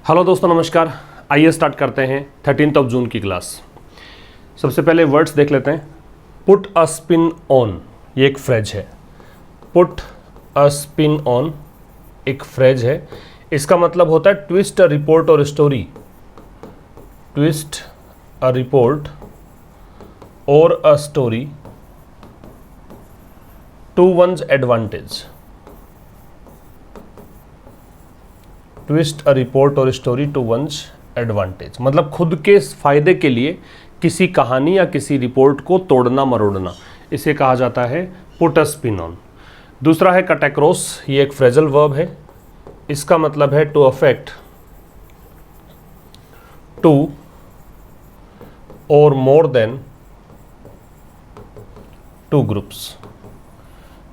Hello दोस्तों, नमस्कार। आइए स्टार्ट करते हैं 13 जून की क्लास। सबसे पहले वर्ड्स देख लेते हैं। पुट अ स्पिन ऑन, ये एक फ्रेज है। पुट अ स्पिन ऑन एक फ्रेज है। इसका मतलब होता है twist a report or story. Twist a report or a story to one's advantage. Twist a report or story to one's advantage मतलब खुद के फायदे के लिए किसी कहानी या किसी रिपोर्ट को तोड़ना मरोड़ना, इसे कहा जाता है पुट अ स्पिन ऑन। दूसरा है कट अक्रॉस, ये एक फ्रेजल वर्ब है। इसका मतलब है टू अफेक्ट टू और मोर देन टू ग्रुप्स।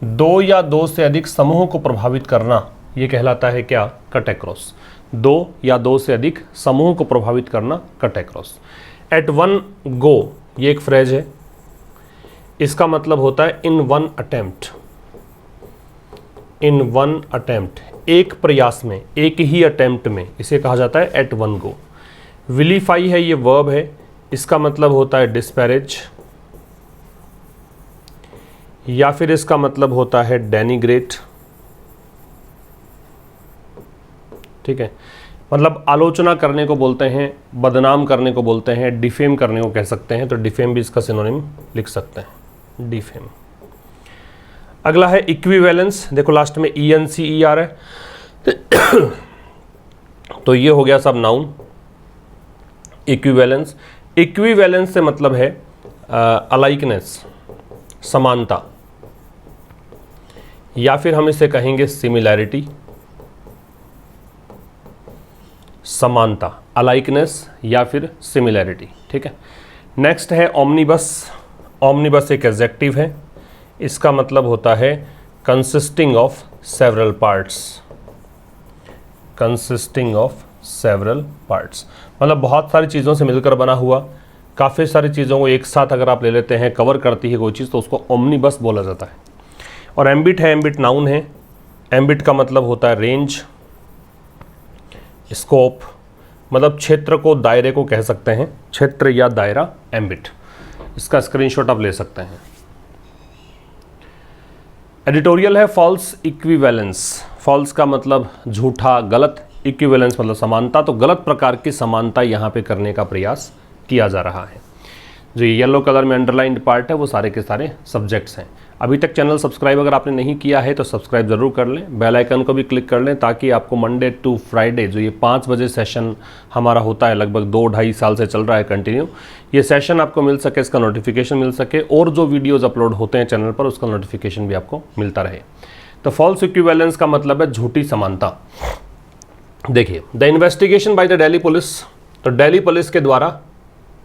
दो या दो से अधिक समूहों को प्रभावित करना, ये कहलाता है क्या? Cut across. दो या दो से अधिक समूहों को प्रभावित करना, cut across. At one go, ये एक फ्रेज है। इसका मतलब होता है in one attempt. In one attempt, एक प्रयास में, एक ही अटेम्प्ट में, इसे कहा जाता है एट वन गो। विलीफाई है, ये वर्ब है। इसका मतलब होता है डिस्पैरेज, या फिर इसका मतलब होता है डेनिग्रेट। ठीक है, मतलब आलोचना करने को बोलते हैं, बदनाम करने को बोलते हैं, डिफेम करने को कह सकते हैं। तो डिफेम भी इसका सिनोनिम लिख सकते हैं, डिफेम। अगला है इक्विवेलेंस। देखो लास्ट में ENCE आ रहा है तो ये हो गया सब नाउन। इक्विवेलेंस, इक्विवेलेंस से मतलब है अलाइकनेस, समानता, या फिर हम इसे कहेंगे सिमिलैरिटी। समानता, अलाइकनेस या फिर सिमिलैरिटी। ठीक है, नेक्स्ट है ओमनीबस। ओमनीबस एक एडजेक्टिव है। इसका मतलब होता है consisting of several parts. Consisting of several parts मतलब बहुत सारी चीज़ों से मिलकर बना हुआ। काफ़ी सारी चीज़ों को एक साथ अगर आप ले लेते हैं, कवर करती है कोई चीज़, तो उसको ओमनीबस बोला जाता है। और एम्बिट है, एम्बिट नाउन है। एम्बिट का मतलब होता है रेंज, स्कोप, मतलब क्षेत्र को, दायरे को कह सकते हैं, क्षेत्र या दायरा, एम्बिट। इसका स्क्रीनशॉट आप ले सकते हैं। एडिटोरियल है फॉल्स इक्विवेलेंस। फॉल्स का मतलब झूठा, गलत। इक्विवेलेंस मतलब समानता। तो गलत प्रकार की समानता यहाँ पे करने का प्रयास किया जा रहा है। जो येलो कलर में अंडरलाइंड पार्ट है वो सारे के सारे सब्जेक्ट्स हैं। अभी तक चैनल सब्सक्राइब अगर आपने नहीं किया है तो सब्सक्राइब ज़रूर कर लें, बेल आइकन को भी क्लिक कर लें, ताकि आपको मंडे टू फ्राइडे जो ये 5 बजे सेशन हमारा होता है, लगभग 2-2.5 साल से चल रहा है कंटिन्यू, ये सेशन आपको मिल सके, इसका नोटिफिकेशन मिल सके, और जो वीडियोज़ अपलोड होते हैं चैनल पर उसका नोटिफिकेशन भी आपको मिलता रहे। तो फॉल्स इक्विवेलेंस का मतलब है झूठी समानता। देखिए, the investigation by the Delhi police. तो दिल्ली पुलिस के द्वारा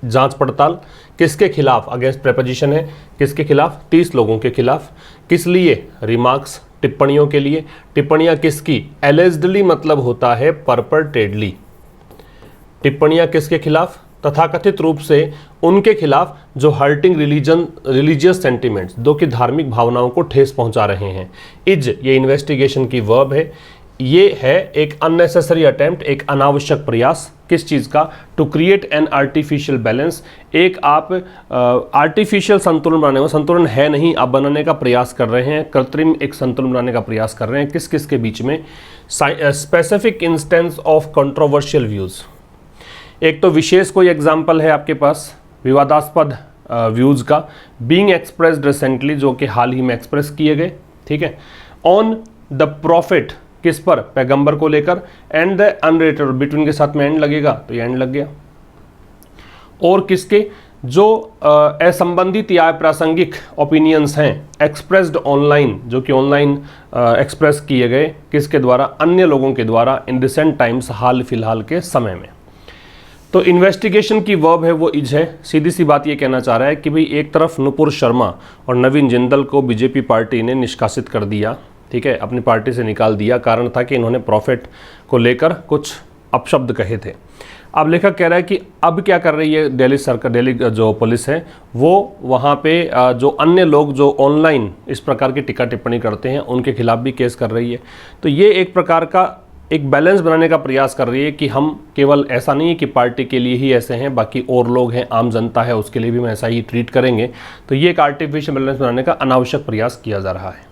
जांच पड़ताल किसके खिलाफ? अगेंस्ट प्रेपोजिशन है, किसके खिलाफ? 30 लोगों के खिलाफ। किस लिए? रिमार्क्स, टिप्पणियों के लिए। टिप्पणियां किसकी? एलिजिडली मतलब होता है परपेट्रेटेडली। टिप्पणियां किसके खिलाफ? तथाकथित रूप से उनके खिलाफ जो हर्टिंग रिलीजियस सेंटिमेंट्स, जो कि धार्मिक भावनाओं को ठेस पहुंचा रहे हैं। इज, ये इन्वेस्टिगेशन की वर्ब है। ये है एक अननेसेसरी अटेम्प्ट, एक अनावश्यक प्रयास। किस चीज़ का? To create an artificial balance. एक आप आर्टिफिशियल संतुलन बनाने में, संतुलन है नहीं, आप बनाने का प्रयास कर रहे हैं, कृत्रिम एक संतुलन बनाने का प्रयास कर रहे हैं। किस किस के बीच में? Specific instance of controversial views. एक तो विशेष कोई एग्जाम्पल है आपके पास विवादास्पद व्यूज़ का, बीइंग एक्सप्रेस्ड रिसेंटली, जो कि हाल ही में एक्सप्रेस किए गए। ठीक है, ऑन द प्रॉफिट, किस पर? पैगंबर को लेकर। एंड द अनरिलेटेड, बिटवीन के साथ में एंड लगेगा तो ये एंड लग गया। और किसके? जो असंबंधित या प्रासंगिक ओपिनियंस हैं एक्सप्रेस्ड ऑनलाइन, जो कि ऑनलाइन एक्सप्रेस किए गए, किसके द्वारा? अन्य लोगों के द्वारा, इन रिसेंट टाइम्स, हाल फिलहाल के समय में। तो इन्वेस्टिगेशन की वर्ब है वो इज है। सीधी सी बात ये कहना चाह रहा है कि भाई एक तरफ नुपुर शर्मा और नवीन जिंदल को बीजेपी पार्टी ने निष्कासित कर दिया, ठीक है, अपनी पार्टी से निकाल दिया। कारण था कि इन्होंने प्रॉफिट को लेकर कुछ अपशब्द कहे थे। अब लेखक कह रहा है कि अब क्या कर रही है दिल्ली सरकार, दिल्ली जो पुलिस है वो वहाँ पे जो अन्य लोग जो ऑनलाइन इस प्रकार की टीका टिप्पणी करते हैं उनके खिलाफ भी केस कर रही है। तो ये एक प्रकार का एक बैलेंस बनाने का प्रयास कर रही है कि हम केवल ऐसा नहीं है कि पार्टी के लिए ही ऐसे हैं, बाकी और लोग हैं, आम जनता है, उसके लिए भी हम ऐसा ही ट्रीट करेंगे। तो ये एक आर्टिफिशियल बैलेंस बनाने का अनावश्यक प्रयास किया जा रहा है।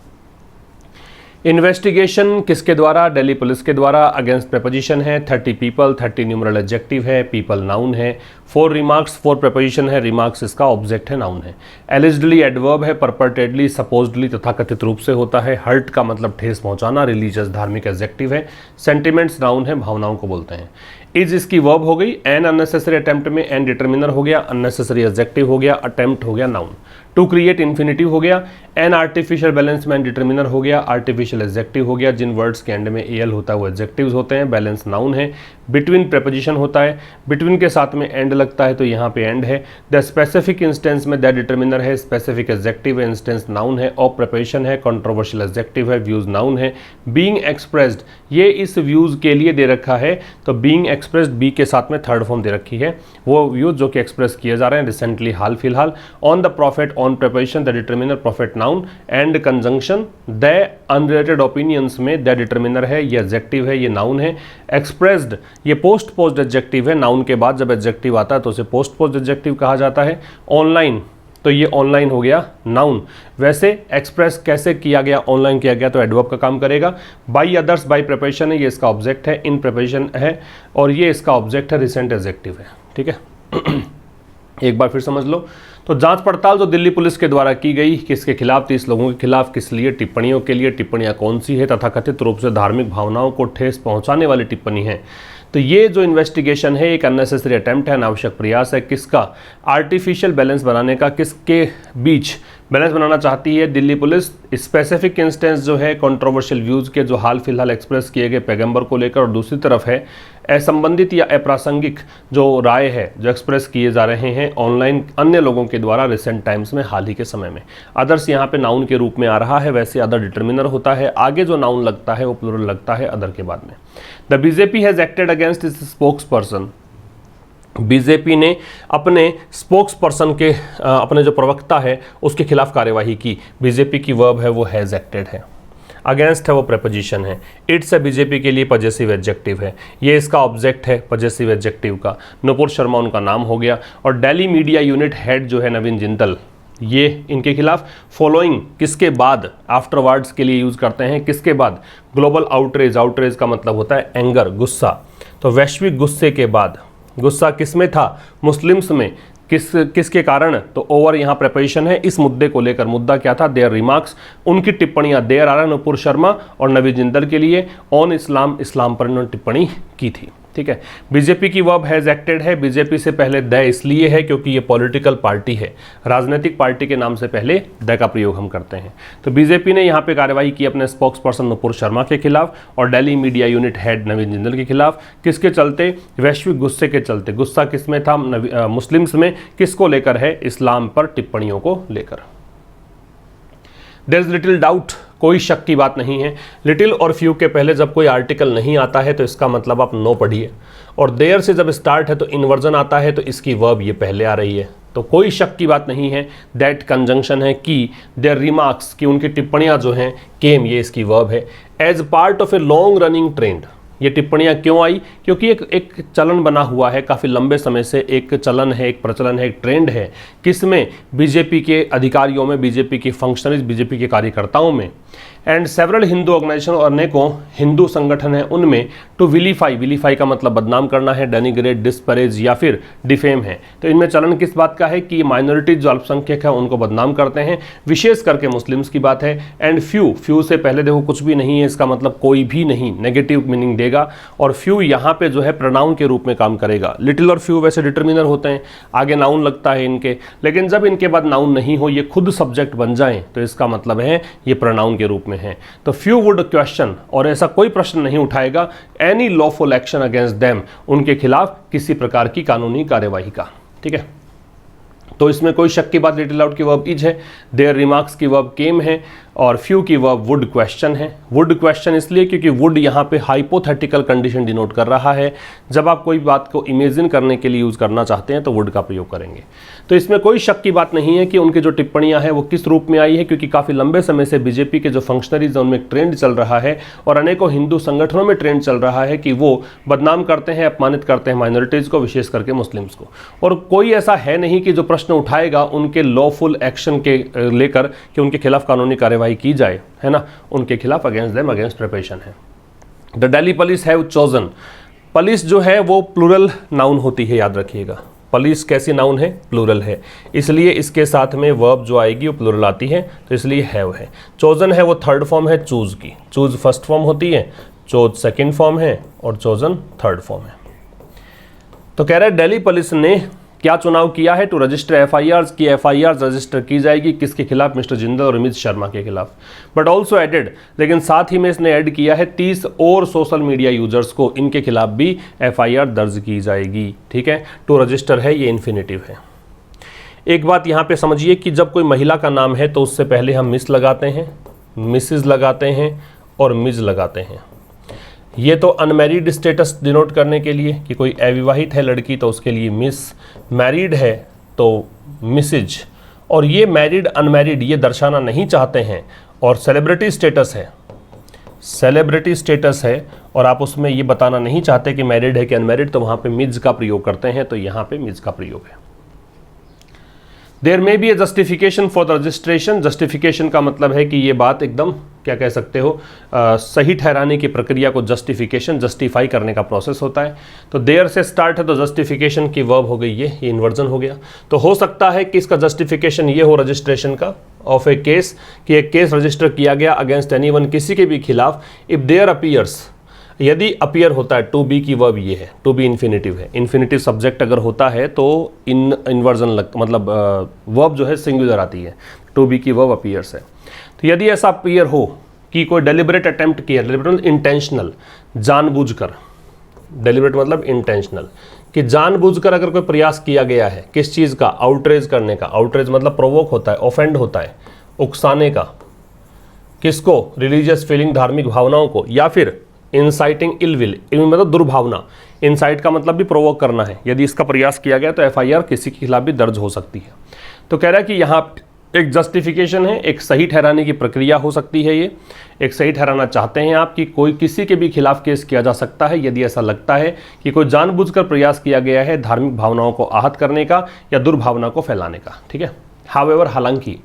इन्वेस्टिगेशन किसके द्वारा? दिल्ली पुलिस के द्वारा। अगेंस्ट प्रपोजिशन है 30 पीपल, 30 न्यूमरल एडजेक्टिव है, पीपल नाउन है, 4 रिमार्क्स, 4 प्रपोजिशन है, रिमार्क्स इसका ऑब्जेक्ट है, नाउन है। एलिजिडली एडवर्ब है, परपर्टेडली, सपोज्डली तथाकथित रूप से होता है। हर्ट का मतलब ठेस पहुंचाना, रिलीजियस धार्मिक एडजेक्टिव है। सेंटिमेंट्स नाउन है, भावनाओं को बोलते हैं। इज इसकी वर्ब हो गई। एन अननेसेसरी अटेम्प्ट में एन डिटर्मिनर हो गया, अननेसेसरी एडजेक्टिव हो गया, अटेम्प्ट हो गया नाउन। टू क्रिएट इन्फिनिटिव हो गया। एन आर्टिफिशियल बैलेंस में डिटर्मिनर हो गया, आर्टिफिशियल एडजेक्टिव हो गया। जिन वर्ड्स के एंड में एल होता है वो एडजेक्टिव्स होते हैं। बैलेंस नाउन है। बिटवीन प्रेपोजिशन होता है, बिटवीन के साथ में एंड लगता है तो यहाँ पे एंड है। द स्पेसिफिक इंस्टेंस में द डिटर्मिनर है, स्पेसिफिक एडजेक्टिव है, इंस्टेंस नाउन है। ऑफ प्रेपोजिशन है, कंट्रोवर्शियल एडजेक्टिव है, व्यूज नाउन है। बीइंग एक्सप्रेस्ड, ये इस व्यूज के लिए दे रखा है, तो बीइंग एक्सप्रेस्ड बी के साथ में थर्ड फॉर्म दे रखी है, वो व्यूज जो कि एक्सप्रेस किए जा रहे हैं रिसेंटली, हाल फिलहाल। On the profit, on preposition, the determiner profit noun. And conjunction, the unrelated opinions में द डिटर्मिनर है, ये एडजेक्टिव है, ये नाउन है। एक्सप्रेस्ड, ये पोस्ट पोस्ट एडजेक्टिव है, नाउन के बाद जब एडजेक्टिव आता है तो उसे पोस्ट पोस्ट एडजेक्टिव कहा जाता है। ऑनलाइन, तो ये ऑनलाइन हो गया नाउन। वैसे एक्सप्रेस कैसे किया गया, ऑनलाइन किया गया तो एडवर्ब का काम करेगा। बाई अदर्स, बाई प्रेपोजिशन है, ये इसका ऑब्जेक्ट है। इन प्रेपोजिशन है और ये इसका ऑब्जेक्ट है, रिसेंट एडजेक्टिव है। ठीक है एक बार फिर समझ लो। तो जांच पड़ताल जो दिल्ली पुलिस के द्वारा की गई, किसके खिलाफ? 30 लोगों के खिलाफ। किस लिए? टिप्पणियों के लिए। टिप्पणियां कौन सी है? तथा कथित रूप से धार्मिक भावनाओं को ठेस पहुंचाने वाली टिप्पणी है। तो ये जो इन्वेस्टिगेशन है एक अननेसेसरी अटेम्प्ट है, अनावश्यक प्रयास है। किसका? आर्टिफिशियल बैलेंस बनाने का। किसके बीच बैलेंस बनाना चाहती है दिल्ली पुलिस? स्पेसिफिक इंस्टेंस जो है कंट्रोवर्शियल व्यूज के, जो हाल फिलहाल एक्सप्रेस किए गए पैगंबर को लेकर, और दूसरी तरफ है असंबंधित या अप्रासंगिक जो राय है जो एक्सप्रेस किए जा रहे हैं ऑनलाइन अन्य लोगों के द्वारा रिसेंट टाइम्स में, हाल ही के समय में। अदर्स यहाँ पे नाउन के रूप में आ रहा है, वैसे अदर डिटर्मिनर होता है, आगे जो नाउन लगता है वो प्लूरल लगता है अदर के बाद में। The BJP has acted against it's spokes person, BJP ने अपने स्पोक्स पर्सन के अपने जो प्रवक्ता है उसके खिलाफ कार्यवाही की। बीजेपी की वर्ब है वो हैज एक्टेड है, अगेंस्ट है वो प्रेपोजिशन है, इट्स है बीजेपी के लिए पजेसिव एडजेक्टिव है, ये इसका ऑब्जेक्ट है पजेसिव एडजेक्टिव का। नुपुर शर्मा उनका नाम हो गया। और दिल्ली मीडिया यूनिट हेड जो है नवीन जिंदल, ये इनके खिलाफ। फॉलोइंग किसके बाद? आफ्टरवर्ड्स के लिए यूज करते हैं। किसके बाद? ग्लोबल आउटरेज, आउटरेज का मतलब होता है एंगर, गुस्सा। तो वैश्विक गुस्से के बाद, गुस्सा किस में था? मुस्लिम्स में। किसके कारण? तो ओवर यहाँ प्रेपोजिशन है इस मुद्दे को लेकर। मुद्दा क्या था? देयर रिमार्क्स, उनकी टिप्पणियां। देयर आ रहा है नुपुर शर्मा और नवीन जिंदल के लिए। ऑन इस्लाम, इस्लाम पर इन्होंने टिप्पणी की थी। ठीक है। बीजेपी की वर्ब हैज एक्टेड है, बीजेपी से पहले द इसलिए है क्योंकि ये पॉलिटिकल पार्टी है, राजनीतिक पार्टी के नाम से पहले द का प्रयोग हम करते हैं। तो बीजेपी ने यहाँ पे कार्रवाई की अपने स्पोक्स पर्सन नुपुर शर्मा के खिलाफ और दिल्ली मीडिया यूनिट हेड नवीन जिंदल के खिलाफ। किसके चलते? वैश्विक गुस्से के चलते। गुस्सा किसमें था? मुस्लिम्स में। किसको लेकर है? इस्लाम पर टिप्पणियों को लेकर। देयर इज लिटिल डाउट, कोई शक की बात नहीं है। लिटिल और फ्यू के पहले जब कोई आर्टिकल नहीं आता है तो इसका मतलब आप नो पढ़िए, और देयर से जब स्टार्ट है तो इन्वर्जन आता है तो इसकी वर्ब ये पहले आ रही है। तो कोई शक की बात नहीं है। दैट कंजंक्शन है की, देयर रिमार्क्स की उनकी टिप्पणियां जो हैं, केम ये इसकी वर्ब है। As part of a long running trend, ये टिप्पणियां क्यों आई? क्योंकि एक चलन बना हुआ है, काफ़ी लंबे समय से एक चलन है, एक प्रचलन है, एक ट्रेंड है। किसमें? बीजेपी के अधिकारियों में, बीजेपी के फंक्शनरीज, बीजेपी के कार्यकर्ताओं में। एंड सेवरल हिंदू ऑर्गेनाइजेशन, और अनेकों हिंदू संगठन हैं उनमें, टू विलीफाई, विलीफाई का मतलब बदनाम करना है, डेनिग्रेट, डिस्परेज या फिर डिफेम है। तो इनमें चलन किस बात का है कि माइनॉरिटीज जो अल्पसंख्यक है उनको बदनाम करते हैं, विशेष करके मुस्लिम्स की बात है। एंड फ्यू, फ्यू से पहले देखो कुछ भी नहीं है, इसका मतलब कोई भी नहीं, नेगेटिव मीनिंग देगा। और फ्यू यहाँ पे जो है प्रोनाउन के रूप में काम करेगा। लिटिल और फ्यू वैसे डिटर्मिनर होते हैं, आगे नाउन लगता है इनके, लेकिन जब इनके बाद नाउन नहीं हो, ये खुद सब्जेक्ट बन जाएं तो इसका मतलब है ये प्रोनाउन के रूप में है। तो फ्यू वुड क्वेश्चन, और ऐसा कोई प्रश्न नहीं उठाएगा, any lawful action against them, उनके खिलाफ किसी प्रकार की कानूनी कार्यवाही का। ठीक है, तो इसमें कोई शक की बात, लिटिल आउट की वर्ब इज है, देयर रिमार्क्स की वर्ब केम है, और फ्यू की वर्ब वुड क्वेश्चन है। वुड क्वेश्चन इसलिए क्योंकि वुड यहाँ पे हाइपोथेटिकल कंडीशन डिनोट कर रहा है। जब आप कोई बात को इमेजिन करने के लिए यूज़ करना चाहते हैं तो वुड का प्रयोग करेंगे। तो इसमें कोई शक की बात नहीं है कि उनकी जो टिप्पणियां हैं वो किस रूप में आई है, क्योंकि काफ़ी लंबे समय से बीजेपी के जो फंक्शनरीज हैं उनमें एक ट्रेंड चल रहा है और अनेकों हिंदू संगठनों में ट्रेंड चल रहा है कि वो बदनाम करते हैं, अपमानित करते हैं माइनॉरिटीज़ को, विशेष करके मुस्लिम्स को। और कोई ऐसा है नहीं कि जो प्रश्न उठाएगा उनके लॉफुल एक्शन के लेकर कि उनके खिलाफ कानूनी कार्यवाही की जाए, है ना, उनके खिलाफ अगेंस्ट देम अगेंस्ट प्रिपरेशन है। The Delhi police have chosen, police जो है वो प्लूरल नाउन होती है, याद रखिएगा। पुलिस कैसी नाउन है? प्लूरल है, इसलिए इसके साथ में वर्ब जो आएगी वो प्लूरल आती है, तो इसलिए हैव है। चोजन है वो थर्ड फॉर्म है चूज की, चूज फर्स्ट फॉर्म होती है, चोज सेकंड फॉर्म है और चोजन थर्ड फॉर्म है। तो कह रहा है दिल्ली पुलिस ने क्या चुनाव किया है? टू रजिस्टर एफआईआर की एफआईआर रजिस्टर की जाएगी किसके खिलाफ? मिस्टर जिंदल और अमित शर्मा के खिलाफ। बट ऑल्सो एडेड, लेकिन साथ ही में इसने ऐड किया है 30 और सोशल मीडिया यूजर्स को, इनके खिलाफ भी एफआईआर दर्ज की जाएगी। ठीक है, टू रजिस्टर है, ये इन्फिनेटिव है। एक बात यहाँ पे समझिए कि जब कोई महिला का नाम है तो उससे पहले हम मिस लगाते हैं, मिसेज लगाते हैं और मिज लगाते हैं। ये तो अनमैरिड स्टेटस डिनोट करने के लिए कि कोई अविवाहित है लड़की तो उसके लिए मिस, मैरिड है तो मिसेज, और ये मैरिड अनमैरिड ये दर्शाना नहीं चाहते हैं। और सेलिब्रिटी स्टेटस है, सेलिब्रिटी स्टेटस है और आप उसमें ये बताना नहीं चाहते कि मैरिड है कि अनमैरिड, तो वहाँ पे मिज का प्रयोग करते हैं, तो यहाँ पे मिज का प्रयोग है। There may be a justification for the registration, justification का मतलब है कि ये बात एकदम क्या कह सकते हो, सही ठहराने की प्रक्रिया को जस्टिफिकेशन, जस्टिफाई करने का प्रोसेस होता है। तो देयर से स्टार्ट है तो जस्टिफिकेशन की वर्ब हो गई ये इन्वर्जन हो गया। तो हो सकता है कि इसका जस्टिफिकेशन ये हो रजिस्ट्रेशन का ऑफ ए केस, कि एक केस रजिस्टर किया गया अगेंस्ट एनीवन, किसी के भी खिलाफ, इफ देयर अपीयर्स, यदि अपीयर होता है, टू बी की वर्ब ये है, टू बी इन्फिनेटिव है, इन्फिनेटिव सब्जेक्ट अगर होता है तो इन्वर्जन मतलब वर्ब जो है सिंगुलर आती है, टू बी की वर्ब अपीयर्स है। तो यदि ऐसा अपीयर हो कि कोई डेलिबरेट अटेम्प्ट किया, डेलिबरेट इंटेंशनल, जानबूझकर, डेलिबरेट मतलब इंटेंशनल, कि जानबूझकर अगर कोई प्रयास किया गया है किस चीज़ का? आउटरेज करने का। आउटरेज मतलब प्रोवोक होता है, ऑफेंड होता है, उकसाने का, किसको? रिलीजियस फीलिंग, धार्मिक भावनाओं को, या फिर इंसाइटिंग इल विल, इल मतलब दुर्भावना, इंसाइट का मतलब भी प्रोवोक करना है। यदि इसका प्रयास किया गया तो एफआईआर किसी के खिलाफ भी दर्ज हो सकती है। तो कह रहा है कि यहाँ एक जस्टिफिकेशन है, एक सही ठहराने की प्रक्रिया हो सकती है, ये एक सही ठहराना चाहते हैं आप कि कोई किसी के भी खिलाफ केस किया जा सकता है यदि ऐसा लगता है कि कोई जानबूझकर प्रयास किया गया है धार्मिक भावनाओं को आहत करने का या दुर्भावना को फैलाने का। ठीक है, हाउएवर, हालांकि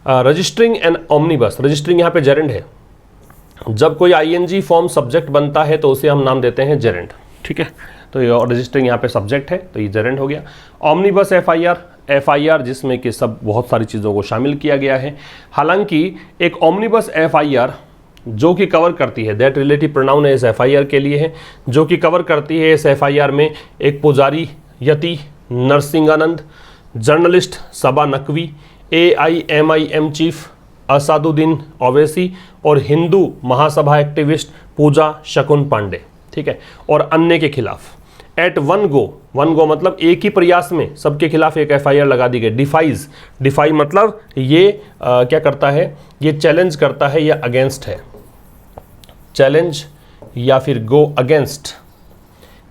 रजिस्टरिंग एन ओमनीबस, रजिस्टरिंग यहाँ पे जेरेंड है, जब कोई आईएनजी फॉर्म सब्जेक्ट बनता है तो उसे हम नाम देते हैं जेरेंड। ठीक है, तो ये रजिस्टरिंग यहाँ पे सब्जेक्ट है तो ये जेरेंड हो गया। ओमनीबस एफआईआर, एफआईआर जिसमें कि सब बहुत सारी चीज़ों को शामिल किया गया है। हालांकि एक ओमनीबस एफआईआर जो कि कवर करती है, दैट रिलेटिव प्रोनाउन है इस एफआईआर के लिए है, जो कि कवर करती है इस एफआईआर में एक पुजारी यति नरसिंहानंद, जर्नलिस्ट सबा नकवी, AIMIM चीफ असादुद्दीन ओवैसी और हिंदू महासभा एक्टिविस्ट पूजा शकुन पांडे। ठीक है, और अन्य के खिलाफ एट वन गो मतलब एक ही प्रयास में सबके खिलाफ एक एफआईआर लगा दी गई। डिफाइज, डिफाई मतलब ये क्या करता है? ये चैलेंज करता है या अगेंस्ट है, चैलेंज या फिर गो अगेंस्ट,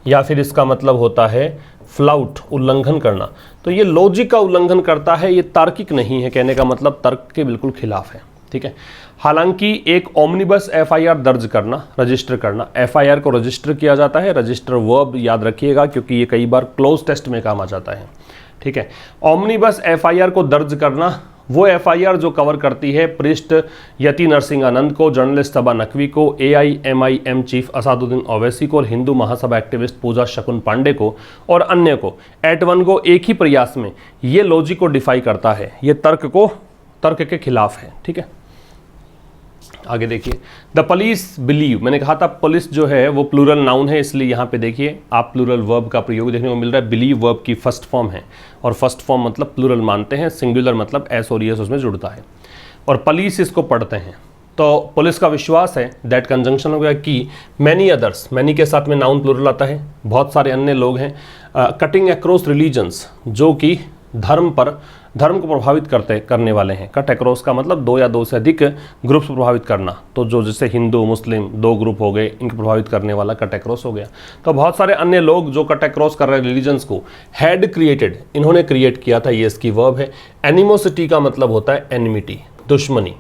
या फिर इसका मतलब होता है फ्लाउट, उल्लंघन करना। तो ये लॉजिक का उल्लंघन करता है, ये तार्किक नहीं है, कहने का मतलब तर्क के बिल्कुल खिलाफ है। ठीक है, हालांकि एक ओमनीबस एफआईआर दर्ज करना, रजिस्टर करना, एफआईआर को रजिस्टर किया जाता है, रजिस्टर वर्ब याद रखिएगा क्योंकि ये कई बार क्लोज टेस्ट में काम आ जाता है। ठीक है, ओमनीबस एफआईआर को दर्ज करना वो एफआईआर जो कवर करती है प्रिस्ट यति नरसिंहानंद को, जर्नलिस्ट सबा नकवी को, AIMIM चीफ असादुद्दीन ओवैसी को और हिंदू महासभा एक्टिविस्ट पूजा शकुन पांडे को और अन्य को एट वन गो, एक ही प्रयास में, ये लॉजिक को डिफाई करता है, ये तर्क के खिलाफ है। ठीक है, आगे देखिए, द पुलिस बिलीव, मैंने कहा था पुलिस जो है वो प्लूरल नाउन है, इसलिए यहाँ पे देखिए आप प्लूरल वर्ब का प्रयोग देखने को मिल रहा है। बिलीव वर्ब की फर्स्ट फॉर्म है और फर्स्ट फॉर्म मतलब प्लूरल मानते हैं, सिंगुलर मतलब एस और एस उसमें जुड़ता है, और पुलिस इसको पढ़ते हैं। तो पुलिस का विश्वास है, दैट कंजंक्शन हो गया कि मैनी अदर्स, मैनी के साथ में नाउन प्लूरल आता है, बहुत सारे अन्य लोग हैं, कटिंग अक्रॉस रिलीजन्स, जो कि धर्म को प्रभावित करने वाले हैं। कट अक्रॉस का मतलब दो या दो से अधिक ग्रुप्स प्रभावित करना, तो जो जैसे हिंदू मुस्लिम दो ग्रुप हो गए, इनको प्रभावित करने वाला कट अक्रॉस हो गया। तो बहुत सारे अन्य लोग जो कट अक्रॉस कर रहे हैं रिलीजन्स को, हैड क्रिएटेड, इन्होंने क्रिएट किया था, ये इसकी वर्ब है। एनिमोसिटी का मतलब होता है एनिमिटी, दुश्मनी,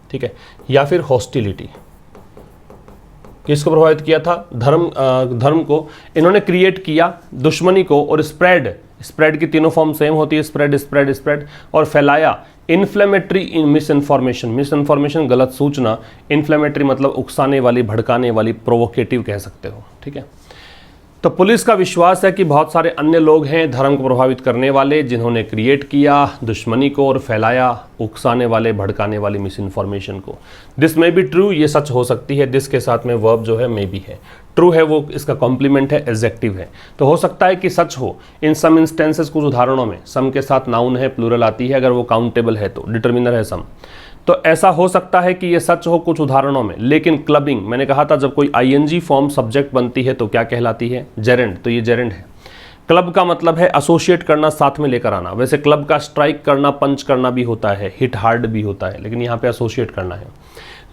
ठीक है, या फिर हॉस्टिलिटी। किसको प्रभावित किया था? धर्म को इन्होंने क्रिएट किया, दुश्मनी को, और स्प्रेड की तीनों फॉर्म सेम होती है, स्प्रेड, और फैलाया इन्फ्लेमेटरी इन मिस इन्फॉर्मेशन गलत सूचना, इन्फ्लेमेटरी मतलब उकसाने वाली, भड़काने वाली, प्रोवोकेटिव कह सकते हो, ठीक है। तो पुलिस का विश्वास है कि बहुत सारे अन्य लोग हैं धर्म को प्रभावित करने वाले, जिन्होंने क्रिएट किया दुश्मनी को और फैलाया उकसाने वाले, भड़काने वाली मिस इन्फॉर्मेशन को। दिस मे बी ट्रू, ये सच हो सकती है। दिस के साथ में वर्ब जो है मे बी है, ट्रू है वो इसका कॉम्प्लीमेंट है, एडजेक्टिव है, तो हो सकता है कि सच हो। इन सम इंस्टेंसेस, कुछ उदाहरणों में सम के साथ नाउन है, प्लूरल आती है, अगर वो काउंटेबल है तो, डिटर्मिनर है सम, तो ऐसा हो सकता है कि ये सच हो कुछ उदाहरणों में। लेकिन क्लबिंग, मैंने कहा था जब कोई आईएनजी फॉर्म सब्जेक्ट बनती है तो क्या कहलाती है? जेरेंड, तो ये जेरेंड है। क्लब का मतलब है एसोसिएट करना, साथ में लेकर आना। वैसे क्लब का स्ट्राइक करना, पंच करना भी होता है, हिट हार्ड भी होता है, लेकिन यहाँ पे एसोसिएट करना है।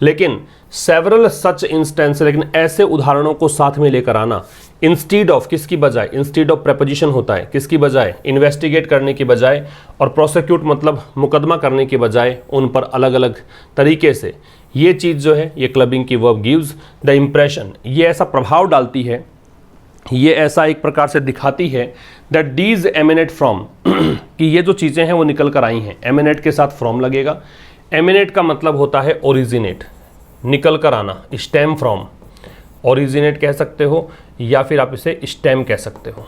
लेकिन सेवरल सच इंस्टेंस, लेकिन ऐसे उदाहरणों को साथ में लेकर आना, इंस्टीड ऑफ, किसकी बजाय? इंस्टीड ऑफ प्रेपोजिशन होता है, किसकी बजाय? इन्वेस्टिगेट करने की बजाय, और प्रोसिक्यूट मतलब मुकदमा करने की बजाय, उन पर अलग अलग तरीके से। ये चीज़ जो है, ये क्लबिंग की वर्ब गिव्स द इम्प्रेशन, ये ऐसा प्रभाव डालती है, ये ऐसा एक प्रकार से दिखाती है दैट डीज एमिनेट फ्रॉम, कि ये जो चीज़ें हैं वो निकल कर आई हैं। एमिनेट के साथ फ्रॉम लगेगा। एमिनेट का मतलब होता है ओरिजिनेट, निकल कर आना, स्टेम फ्रॉम, ओरिजिनेट कह सकते हो, या फिर आप इसे स्टेम कह सकते हो,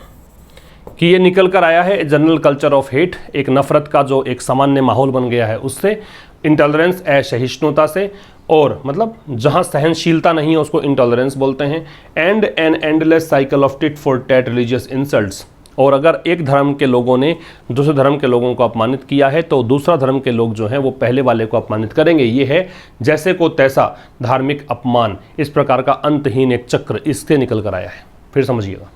कि ये निकल कर आया है जनरल कल्चर ऑफ हेट, एक नफरत का जो एक सामान्य माहौल बन गया है उससे, इंटॉलरेंस असहिष्णुता से, और मतलब जहाँ सहनशीलता नहीं है उसको इंटॉलरेंस बोलते हैं। And an endless cycle of tit for tat religious insults, और अगर एक धर्म के लोगों ने दूसरे धर्म के लोगों को अपमानित किया है तो दूसरा धर्म के लोग जो हैं वो पहले वाले को अपमानित करेंगे। ये है जैसे को तैसा धार्मिक अपमान, इस प्रकार का अंतहीन एक चक्र इससे निकल कर आया है। फिर समझिएगा।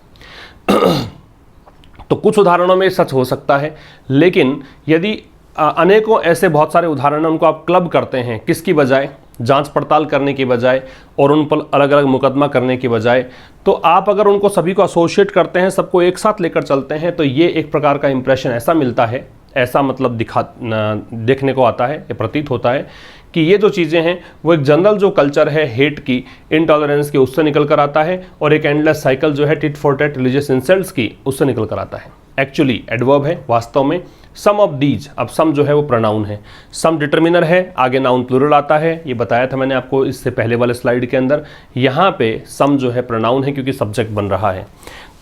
तो कुछ उदाहरणों में सच हो सकता है, लेकिन यदि अनेकों ऐसे बहुत सारे उदाहरण उनको आप क्लब करते हैं, किसकी बजाय? जांच पड़ताल करने की बजाय और उन पर अलग अलग मुकदमा करने की बजाय, तो आप अगर उनको सभी को एसोसिएट करते हैं, सबको एक साथ लेकर चलते हैं, तो ये एक प्रकार का इंप्रेशन ऐसा मिलता है, ऐसा मतलब देखने को आता है, ये प्रतीत होता है कि ये जो चीज़ें हैं वो एक जनरल जो कल्चर है हेट की, इनटॉलरेंस की, उससे निकल कर आता है, और एक एंडलेस साइकिल जो है tit for tat religious insults की, उससे निकल कर आता है। एक्चुअली एडवर्ब है वास्तव में। सम ऑफ दीज, अब सम जो है वो प्रोनाउन है, सम डिटर्मिनर है, आगे नाउन प्लूरल आता है, ये बताया था मैंने आपको इससे पहले वाले स्लाइड के अंदर। यहाँ पे सम जो है प्रोनाउन है क्योंकि सब्जेक्ट बन रहा है।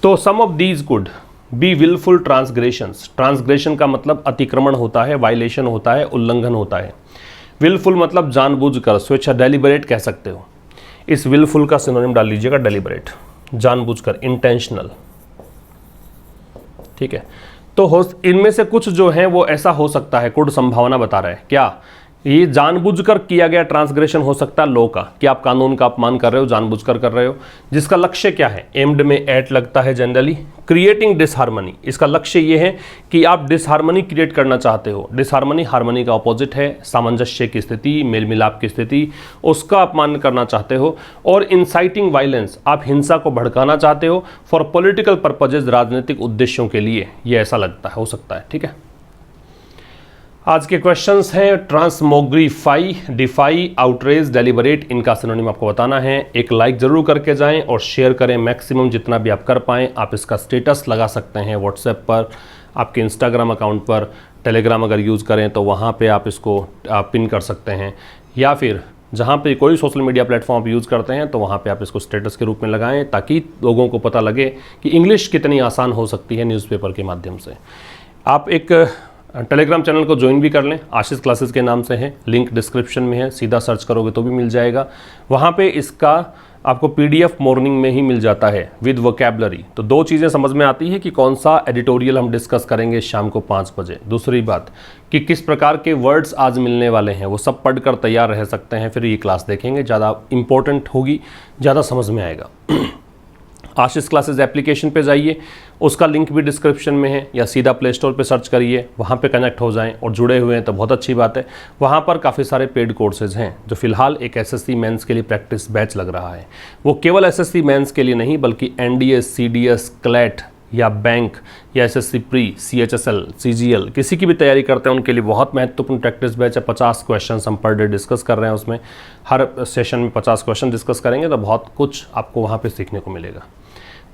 तो some of these could be wilful transgressions, transgression का मतलब अतिक्रमण होता है, वायलेशन होता है, उल्लंघन होता है। विलफुल मतलब जानबूझकर, स्वेच्छा, डेलिबरेट कह सकते हो। इस विलफुल का सिनोनिम डाल लीजिएगा डेलिबरेट, जानबूझकर, इंटेंशनल, ठीक है। तो इनमें से कुछ जो है वो ऐसा हो सकता है, कुड संभावना बता रहा है क्या, ये जानबूझकर किया गया ट्रांसग्रेशन हो सकता है लॉ का, कि आप कानून का अपमान कर रहे हो, जानबूझकर कर रहे हो, जिसका लक्ष्य क्या है? एम्ड में एट लगता है जनरली, क्रिएटिंग डिसहार्मनी, इसका लक्ष्य ये है कि आप डिसहार्मनी क्रिएट करना चाहते हो। डिसहार्मनी हार्मनी का ऑपोजिट है, सामंजस्य की स्थिति, मेल मिलाप की स्थिति, उसका अपमान करना चाहते हो। और इंसाइटिंग वायलेंस, आप हिंसा को भड़काना चाहते हो फॉर पॉलिटिकल पर्पजेज, राजनीतिक उद्देश्यों के लिए, ये ऐसा लगता है, हो सकता है, ठीक है। आज के क्वेश्चंस हैं ट्रांसमोग्रीफाई, डिफाई, आउटरेज, डेलिबरेट, इनका सिनोनिम आपको बताना है। एक लाइक जरूर करके जाएं और शेयर करें मैक्सिमम जितना भी आप कर पाएं। आप इसका स्टेटस लगा सकते हैं व्हाट्सएप पर, आपके इंस्टाग्राम अकाउंट पर, टेलीग्राम अगर यूज़ करें तो वहाँ पे आप इसको पिन कर सकते हैं, या फिर जहाँ पे कोई सोशल मीडिया प्लेटफॉर्म आप यूज़ करते हैं तो वहाँ पे आप इसको स्टेटस के रूप में लगाएं, ताकि लोगों को पता लगे कि इंग्लिश कितनी आसान हो सकती है न्यूज़पेपर के माध्यम से। आप एक टेलीग्राम चैनल को ज्वाइन भी कर लें, आशीष क्लासेस के नाम से है, लिंक डिस्क्रिप्शन में है, सीधा सर्च करोगे तो भी मिल जाएगा। वहाँ पे इसका आपको पीडीएफ मॉर्निंग में ही मिल जाता है विद वोकैबलरी। तो दो चीज़ें समझ में आती है कि कौन सा एडिटोरियल हम डिस्कस करेंगे शाम को 5 बजे। दूसरी बात कि किस प्रकार के वर्ड्स आज मिलने वाले हैं, वो सब पढ़कर तैयार रह सकते हैं, फिर ये क्लास देखेंगे, ज़्यादा इंपॉर्टेंट होगी, ज़्यादा समझ में आएगा। आशीष क्लासेस एप्लीकेशन पे जाइए, उसका लिंक भी डिस्क्रिप्शन में है, या सीधा प्ले स्टोर पे सर्च करिए, वहाँ पे कनेक्ट हो जाएं और जुड़े हुए हैं तो बहुत अच्छी बात है। वहाँ पर काफ़ी सारे पेड कोर्सेज हैं। जो फिलहाल एक एसएससी मेंस के लिए प्रैक्टिस बैच लग रहा है, वो केवल एसएससी मेंस के लिए नहीं बल्कि एनडीएस, सीडीएस, क्लैट या बैंक या एसएससी प्री, सीएचएसएल, सीजीएल किसी की भी तैयारी करते हैं उनके लिए बहुत महत्वपूर्ण प्रैक्टिस बैच है। 50 क्वेश्चन हम पर डे डिस्कस कर रहे हैं, उसमें हर सेशन में 50 क्वेश्चन डिस्कस करेंगे तो बहुत कुछ आपको वहाँ पे सीखने को मिलेगा।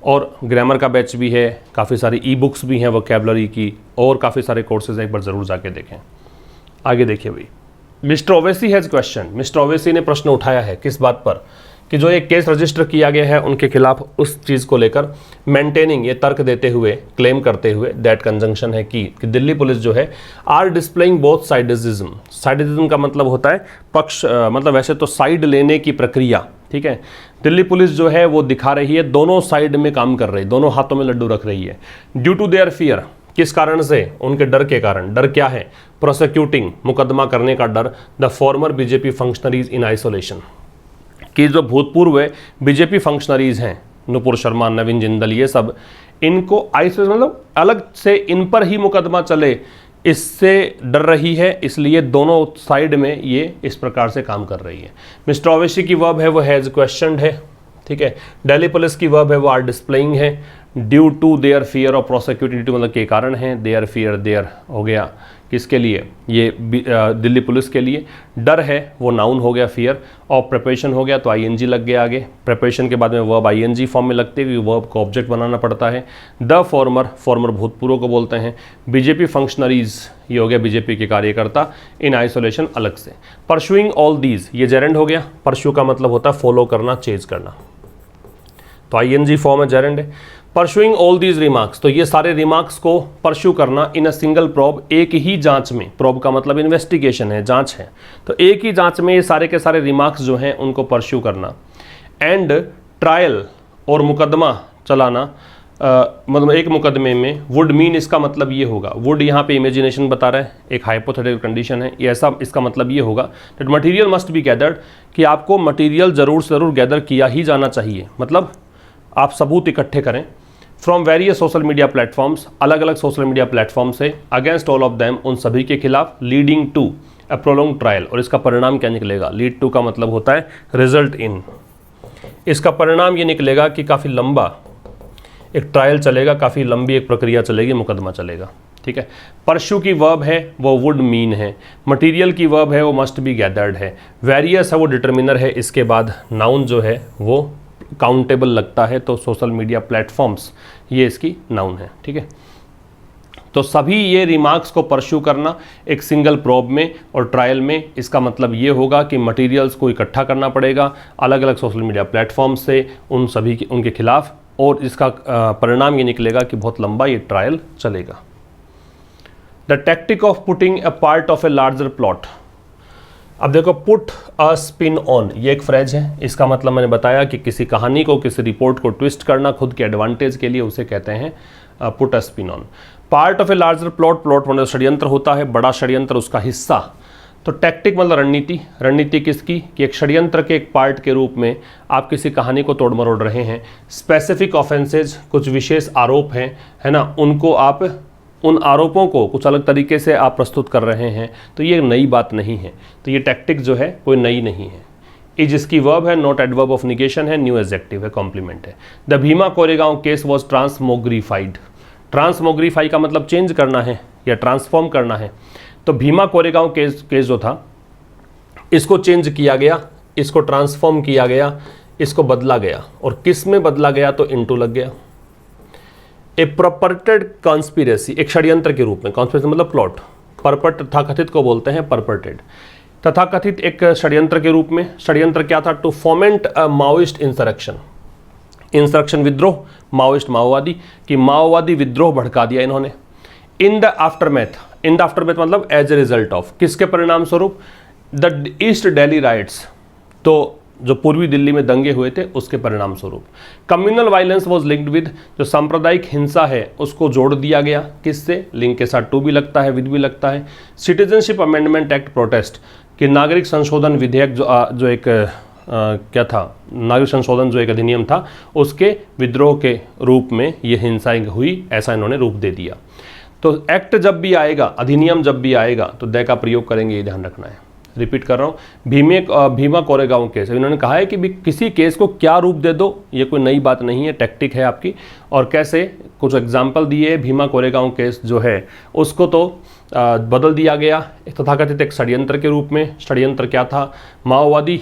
और ग्रामर का बैच भी है, काफ़ी सारी ई बुक्स भी हैं वोकैबुलरी की, और काफ़ी सारे कोर्सेज हैं, एक बार ज़रूर जाके देखें। आगे देखिए भाई, mister Owaisi has question. Mister Owaisi ने प्रश्न उठाया है किस बात पर, कि जो एक केस रजिस्टर किया गया है उनके खिलाफ, उस चीज़ को लेकर मेंटेनिंग, ये तर्क देते हुए, क्लेम करते हुए, दैट कंजंक्शन है कि दिल्ली पुलिस जो है आर डिस्प्लेइंग बोथ साइडिज्म। साइडिज्म का मतलब होता है पक्ष, मतलब वैसे तो साइड लेने की प्रक्रिया, ठीक है। दिल्ली पुलिस जो है वो दिखा रही है, दोनों साइड में काम कर रही है, दोनों हाथों में लड्डू रख रही है। ड्यू टू देयर फियर, किस कारण से, उनके डर के कारण। डर क्या है, प्रोसिक्यूटिंग, मुकदमा करने का डर, the former BJP functionaries in isolation, कि जो भूतपूर्व बीजेपी फंक्शनरीज हैं, नुपुर शर्मा, नवीन जिंदल, ये सब, इनको आइसोलेशन मतलब अलग से इन पर ही मुकदमा चले, इससे डर रही है, इसलिए दोनों साइड में ये इस प्रकार से काम कर रही है। मिस्टर ओवैसी की वर्ब है वो हैज़ क्वेश्चनड है, ठीक है। दिल्ली पुलिस की वर्ब है वो आर डिस्प्लेइंग है। Due to their fear of prosecuting, मतलब के कारण है, देयर फियर, देयर हो गया किसके लिए, ये दिल्ली पुलिस के लिए। डर है वो नाउन हो गया, फियर, और प्रिपरेशन हो गया तो आईएनजी लग गया आगे। प्रिपरेशन के बाद में वर्ब आईएनजी फॉर्म में लगते हुए वर्ब को ऑब्जेक्ट बनाना पड़ता है। द फॉर्मर, फॉर्मर भूतपूर्व को बोलते हैं। बीजेपी फंक्शनरीज, ये हो गया बीजेपी के कार्यकर्ता, इन आइसोलेशन, अलग से। परस्यूइंग ऑल दीज, ये जेरेंड हो गया। परस्यू का मतलब होता है फॉलो करना, चेज करना, तो आईएनजी फॉर्म है, जेरेंड है। परस्यूइंग ऑल दीज रिमार्क्स, तो ये सारे रिमार्क्स को परस्यू करना इन अ सिंगल प्रोब, एक ही जांच में। प्रोब का मतलब इन्वेस्टिगेशन है, जांच है, तो एक ही जांच में ये सारे के सारे रिमार्क्स जो हैं उनको परस्यू करना। एंड ट्रायल, और मुकदमा चलाना, मतलब एक मुकदमे में वुड मीन, इसका मतलब ये होगा, वुड यहाँ पे इमेजिनेशन बता रहा है, एक हाइपोथेटिकल कंडीशन है, ये ऐसा, इसका मतलब ये होगा that material must be gathered, कि आपको मटेरियल ज़रूर से ज़रूर गैदर किया ही जाना चाहिए, मतलब आप सबूत इकट्ठे करें from various social media platforms, अलग अलग सोशल मीडिया प्लेटफॉर्म से, अगेंस्ट ऑल ऑफ देम, उन सभी के खिलाफ, leading to a prolong trial, और इसका परिणाम क्या निकलेगा, लीड टू का मतलब होता है रिजल्ट इन, इसका परिणाम ये निकलेगा कि काफ़ी लंबा एक ट्रायल चलेगा, काफ़ी लंबी एक प्रक्रिया चलेगी, मुकदमा चलेगा, ठीक है। परस्यू की वर्ब है वो वुड मीन है, मटेरियल की वर्ब है वो मस्ट बी गैदर्ड है, वेरियस है वो डिटर्मिनर है, इसके बाद नाउन जो है वो काउंटेबल लगता है, तो सोशल मीडिया प्लेटफॉर्म्स ये इसकी नाउन है, ठीक है। तो सभी ये रिमार्क्स को परस्यू करना एक सिंगल प्रोब में और ट्रायल में, इसका मतलब ये होगा कि मटेरियल्स को इकट्ठा करना पड़ेगा अलग अलग सोशल मीडिया प्लेटफॉर्म से, उन सभी की, उनके खिलाफ, और इसका परिणाम ये निकलेगा कि बहुत लंबा ये ट्रायल चलेगा। The tactic of putting a part of a larger plot, अब देखो, पुट अ स्पिन ऑन, ये एक फ्रेज है, इसका मतलब मैंने बताया कि किसी कहानी को, किसी रिपोर्ट को ट्विस्ट करना खुद के एडवांटेज के लिए, उसे कहते हैं put a spin on. Part of a larger plot, plot मतलब षड्यंत्र होता है, बड़ा षड्यंत्र, उसका हिस्सा। तो टैक्टिक मतलब रणनीति, रणनीति किसकी, कि एक षड्यंत्र के एक पार्ट के रूप में आप किसी कहानी को तोड़ मरोड़ रहे हैं। स्पेसिफिक ऑफेंसेज, कुछ विशेष आरोप हैं, है ना, उनको आप, उन आरोपों को कुछ अलग तरीके से आप प्रस्तुत कर रहे हैं, तो ये नई बात नहीं है, तो ये टैक्टिक जो है कोई नई नहीं है। इज इसकी वर्ब है, नॉट एडवर्ब ऑफ निगेशन है, न्यू एडजेक्टिव है, कॉम्प्लीमेंट है। The Bhima Koregaon case was transmogrified, transmogrify का मतलब चेंज करना है या ट्रांसफॉर्म करना है, तो भीमा कोरेगांव केस जो था, इसको चेंज किया गया, इसको ट्रांसफॉर्म किया गया, इसको बदला गया, और किस में बदला गया, तो इनटू लग गया। ए परपर्टेड कॉन्स्पिरेसी, एक षड्यंत्र के रूप में, कॉन्स्पिरेसी मतलब प्लॉट, परपट तथाकथित को बोलते हैं परपर्टेड, तथाकथित एक षड्यंत्र के रूप में। षड्यंत्र क्या था, to foment a Maoist insurrection, insurrection विद्रोह, माओइस्ट माओवादी, कि माओवादी विद्रोह भड़का दिया इन्होंने। In the aftermath, in the aftermath मतलब एज ए रिजल्ट ऑफ, किसके परिणाम स्वरूप, द ईस्ट दिल्ली राइट्स, तो जो पूर्वी दिल्ली में दंगे हुए थे उसके परिणाम स्वरूप। Communal violence was linked with, जो सांप्रदायिक हिंसा है उसको जोड़ दिया गया, किससे, लिंक के साथ टू भी लगता है, विद भी लगता है। सिटीजनशिप अमेंडमेंट एक्ट प्रोटेस्ट, कि नागरिक संशोधन विधेयक जो एक क्या था, नागरिक संशोधन जो एक अधिनियम था उसके विद्रोह के रूप में ये हिंसा हुई, ऐसा इन्होंने रूप दे दिया। तो एक्ट जब भी आएगा, अधिनियम जब भी आएगा तो द का प्रयोग करेंगे, ये ध्यान रखना है। रिपीट कर रहा हूँ, भीमा कोरेगांव केस, इन्होंने कहा है कि भी किसी केस को क्या रूप दे दो, ये कोई नई बात नहीं है, टैक्टिक है आपकी। और कैसे, कुछ एग्जाम्पल दिए। भीमा कोरेगांव केस जो है उसको तो बदल दिया गया एक तथाकथित एक षड्यंत्र के रूप में। षड्यंत्र क्या था, माओवादी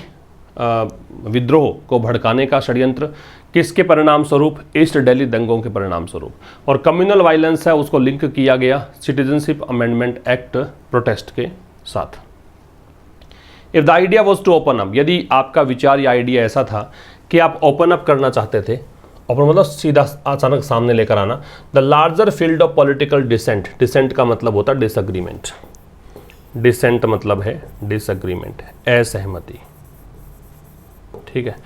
विद्रोह को भड़काने का षड्यंत्र, किसके परिणाम स्वरूप, ईस्ट दिल्ली दंगों के परिणाम स्वरूप। और कम्युनल वायलेंस है उसको लिंक किया गया सिटीजनशिप अमेंडमेंट एक्ट प्रोटेस्ट के साथ। If the idea was to open up, यदि आपका विचार या आइडिया ऐसा था कि आप ओपन अप करना चाहते थे, ओपन मतलब सीधा अचानक सामने लेकर आना, the larger field of political dissent, dissent का मतलब होता है डिसएग्रीमेंट, डिसेंट मतलब है डिसएग्रीमेंट, असहमति, ठीक है।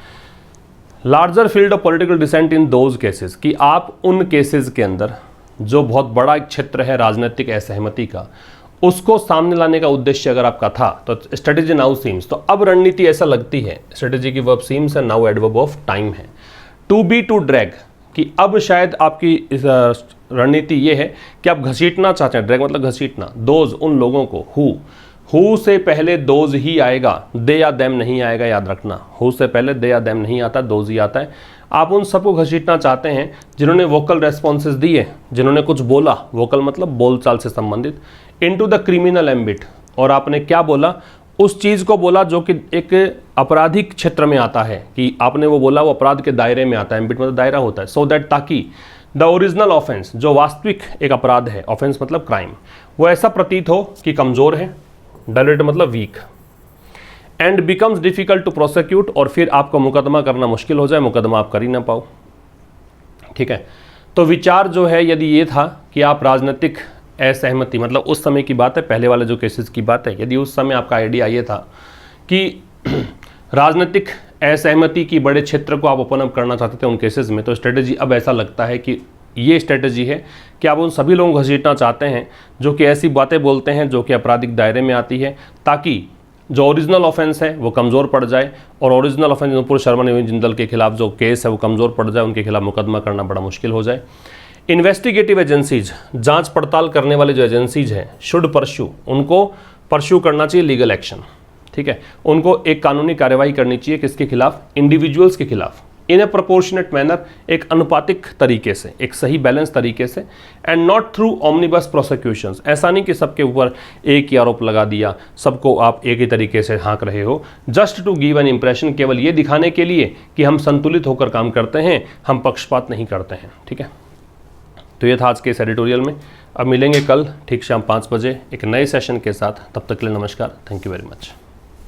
Larger field of political dissent in those cases, कि आप उन केसेस के अंदर जो बहुत बड़ा एक क्षेत्र है राजनीतिक असहमति का, उसको सामने लाने का उद्देश्य अगर आपका था तो स्ट्रेटेजी नाउ सीम्स, तो अब रणनीति ऐसा लगती है, स्ट्रेटेजी की वर्ब सीम्स है, नाउ एडवर्ब ऑफ टाइम है। टू बी टू ड्रैग, कि अब शायद आपकी इस रणनीति ये है कि आप घसीटना चाहते हैं, ड्रैग मतलब घसीटना, दोज उन लोगों को, हु से पहले दोज ही आएगा, दे या देम नहीं आएगा, याद रखना। हु से पहले दे या देम नहीं आता, दोज ही आता है। आप उन सबको घसीटना चाहते हैं जिन्होंने वोकल रेस्पॉन्सेज दिए, जिन्होंने कुछ बोला, वोकल मतलब बोलचाल से संबंधित, इनटू द क्रिमिनल एम्बिट, और आपने क्या बोला, उस चीज़ को बोला जो कि एक आपराधिक क्षेत्र में आता है, कि आपने वो बोला वो अपराध के दायरे में आता है, एम्बिट मतलब दायरा होता है, सो दैट ताकि द ओरिजिनल ऑफेंस, जो वास्तविक एक अपराध है, ऑफेंस मतलब क्राइम, वो ऐसा प्रतीत हो कि कमज़ोर है, डायलेट मतलब weak, and becomes difficult to prosecute, और फिर आपको मुकदमा करना मुश्किल हो जाए, मुकदमा आप कर ही ना पाओ, ठीक है। तो विचार जो है यदि ये था कि आप राजनीतिक असहमति, मतलब उस समय की बात है, पहले वाले जो केसेस की बात है, यदि उस समय आपका आइडिया ये था कि राजनीतिक असहमति की बड़े क्षेत्र को आप ओपन अप करना चाहते थे उन केसेस में, तो स्ट्रेटेजी अब ऐसा लगता है कि ये स्ट्रेटेजी है कि आप उन सभी लोगों को घसीटना चाहते हैं जो कि ऐसी बातें बोलते हैं जो कि आपराधिक दायरे में आती है, ताकि जो ओरिजिनल ऑफेंस है वो कमज़ोर पड़ जाए, और ओरिजिनल ऑफेंस नुपुर शर्मा नवीन जिंदल के खिलाफ जो केस है वो कमज़ोर पड़ जाए, उनके खिलाफ मुकदमा करना बड़ा मुश्किल हो जाए। इन्वेस्टिगेटिव एजेंसीज, जांच पड़ताल करने वाले जो एजेंसीज हैं, शुड परस्यू, उनको परस्यू करना चाहिए लीगल एक्शन, ठीक है। उनको एक कानूनी कार्यवाही करनी चाहिए, किसके खिलाफ, इंडिविजुअल्स के खिलाफ, इन ए प्रोपोर्शनेट मैनर, एक अनुपातिक तरीके से, एक सही बैलेंस तरीके से, एंड नॉट थ्रू ऑमनिबस प्रोसिक्यूशंस, ऐसा नहीं कि सबके ऊपर एक ही आरोप लगा दिया, सबको आप एक ही तरीके से हाँक रहे हो, just to give an impression, केवल ये दिखाने के लिए कि हम संतुलित होकर काम करते हैं, हम पक्षपात नहीं करते हैं, ठीक है। तो ये था आज के इस एडिटोरियल में। अब मिलेंगे कल ठीक शाम 5 बजे एक नए सेशन के साथ, तब तक के लिए नमस्कार, थैंक यू वेरी मच।